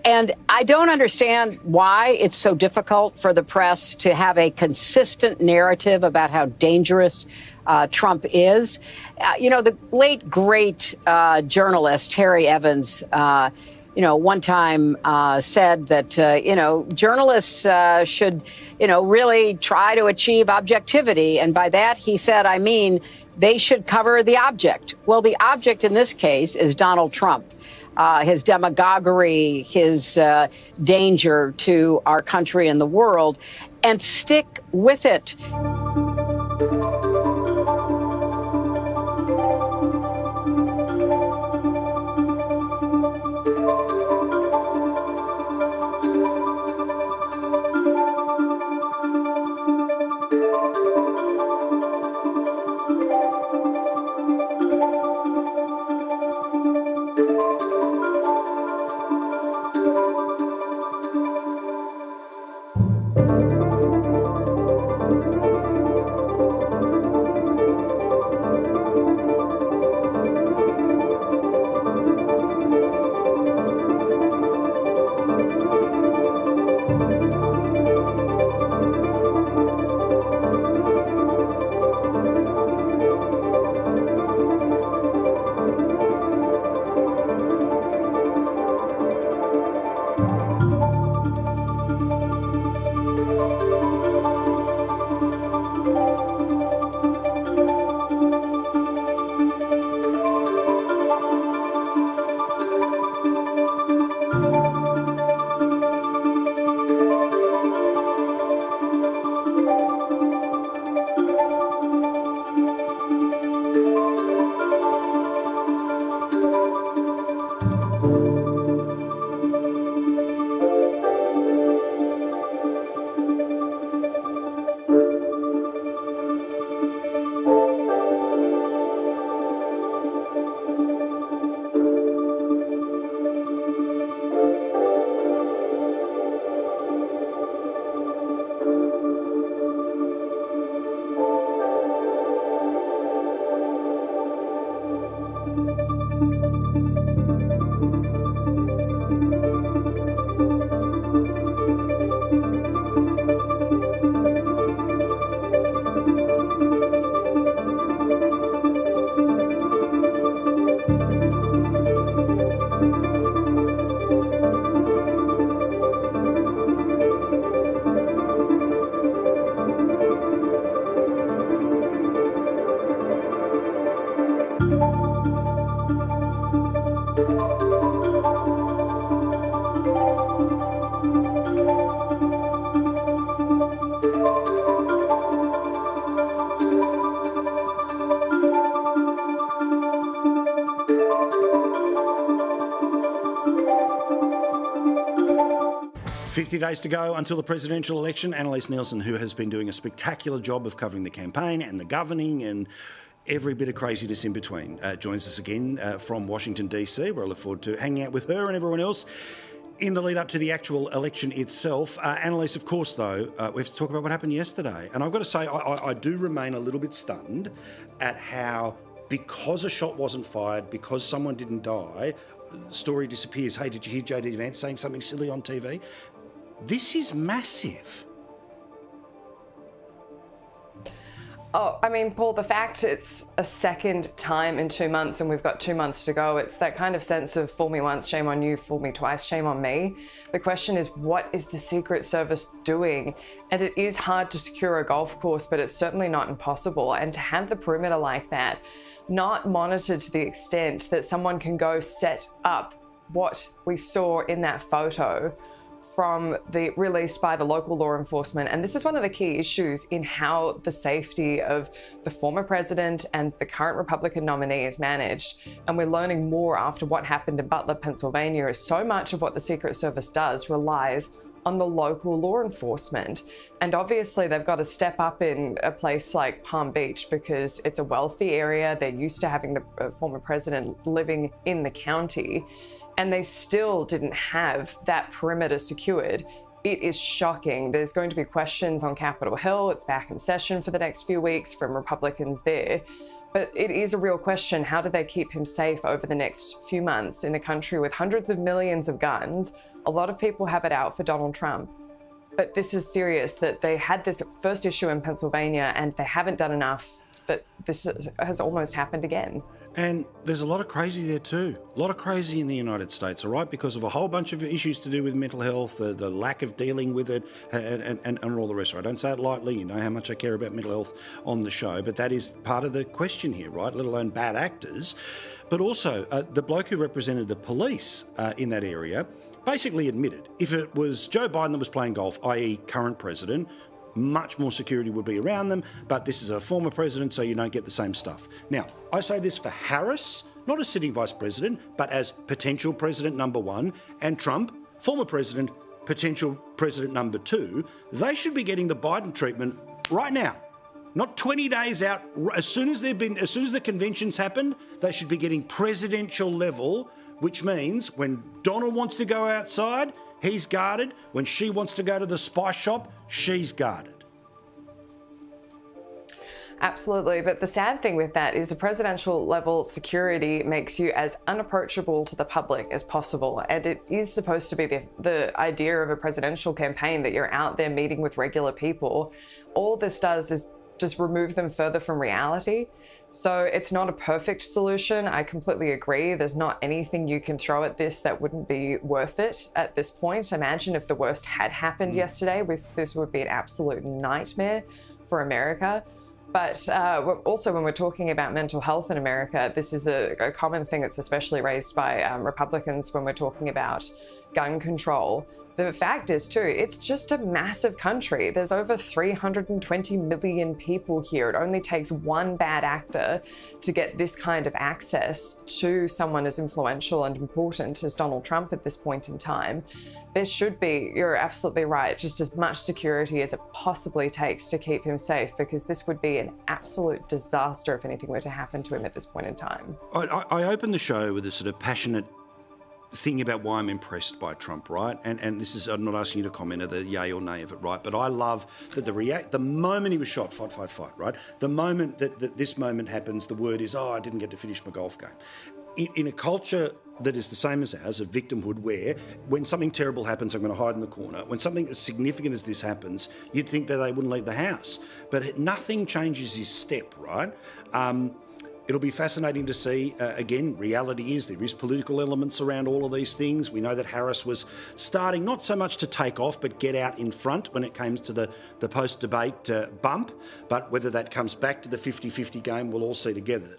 And I don't understand why it's so difficult for the press to have a consistent narrative about how dangerous Trump is. The late, great journalist Harry Evans, one time said that, journalists should, really try to achieve objectivity. And by that, he said, I mean, they should cover the object. Well, the object in this case is Donald Trump. His demagoguery, his danger to our country and the world, and stick with it. Days to go until the presidential election. Annalise Nielsen, who has been doing a spectacular job of covering the campaign and the governing and every bit of craziness in between, joins us again from Washington, D.C., where I look forward to hanging out with her and everyone else in the lead up to the actual election itself. Annalise, of course, though, we have to talk about what happened yesterday. And I've got to say, I do remain a little bit stunned at how, because a shot wasn't fired, because someone didn't die, the story disappears. Hey, did you hear J.D. Vance saying something silly on TV? This is massive. Oh, I mean, Paul, the fact it's a second time in 2 months and we've got 2 months to go, it's that kind of sense of fool me once, shame on you, fool me twice, shame on me. The question is, what is the Secret Service doing? And it is hard to secure a golf course, but it's certainly not impossible. And to have the perimeter like that, not monitored to the extent that someone can go set up what we saw in that photo from the released by the local law enforcement. And this is one of the key issues in how the safety of the former president and the current Republican nominee is managed. And we're learning more after what happened in Butler, Pennsylvania, is so much of what the Secret Service does relies on the local law enforcement. And obviously they've got to step up in a place like Palm Beach because it's a wealthy area. They're used to having the former president living in the county. And they still didn't have that perimeter secured. It is shocking. There's going to be questions on Capitol Hill. It's back in session for the next few weeks from Republicans there. But it is a real question. How do they keep him safe over the next few months in a country with hundreds of millions of guns? A lot of people have it out for Donald Trump. But this is serious, that they had this first issue in Pennsylvania and they haven't done enough, that this has almost happened again. And there's a lot of crazy there too. A lot of crazy in the United States, all right, because of a whole bunch of issues to do with mental health, the lack of dealing with it, and all the rest. I don't say it lightly. You know how much I care about mental health on the show, but that is part of the question here, right? Let alone bad actors. But also, the bloke who represented the police in that area basically admitted if it was Joe Biden that was playing golf, i.e. current president, much more security would be around them, but this is a former president, so you don't get the same stuff. Now, I say this for Harris, not as sitting vice president, but as potential president number one, and Trump, former president, potential president number two. They should be getting the Biden treatment right now. Not 20 days out. As soon as the conventions happened, they should be getting presidential level, which means when Donald wants to go outside, he's guarded. When she wants to go to the spice shop, she's guarded. Absolutely, but the sad thing with that is the presidential level security makes you as unapproachable to the public as possible. And it is supposed to be the idea of a presidential campaign, that you're out there meeting with regular people. All this does is just remove them further from reality. So it's not a perfect solution. I completely agree. There's not anything you can throw at this that wouldn't be worth it at this point. Imagine if the worst had happened yesterday. This would be an absolute nightmare for America. But also, when we're talking about mental health in America, this is a common thing that's especially raised by Republicans when we're talking about gun control. The fact is, too, it's just a massive country. There's over 320 million people here. It only takes one bad actor to get this kind of access to someone as influential and important as Donald Trump at this point in time. There should be, you're absolutely right, just as much security as it possibly takes to keep him safe, because this would be an absolute disaster if anything were to happen to him at this point in time. I opened the show with a sort of passionate thing about why I'm impressed by Trump, right? And this is, I'm not asking you to comment on the yay or nay of it, right? But I love that the moment he was shot, fight, right? The moment that this moment happens, the word is, oh, I didn't get to finish my golf game. In a culture that is the same as ours, of victimhood, where when something terrible happens, I'm going to hide in the corner. When something as significant as this happens, you'd think that they wouldn't leave the house. But nothing changes his step, right? It'll be fascinating to see. Again, reality is there is political elements around all of these things. We know that Harris was starting not so much to take off, but get out in front when it comes to the post-debate bump. But whether that comes back to the 50-50 game, we'll all see together.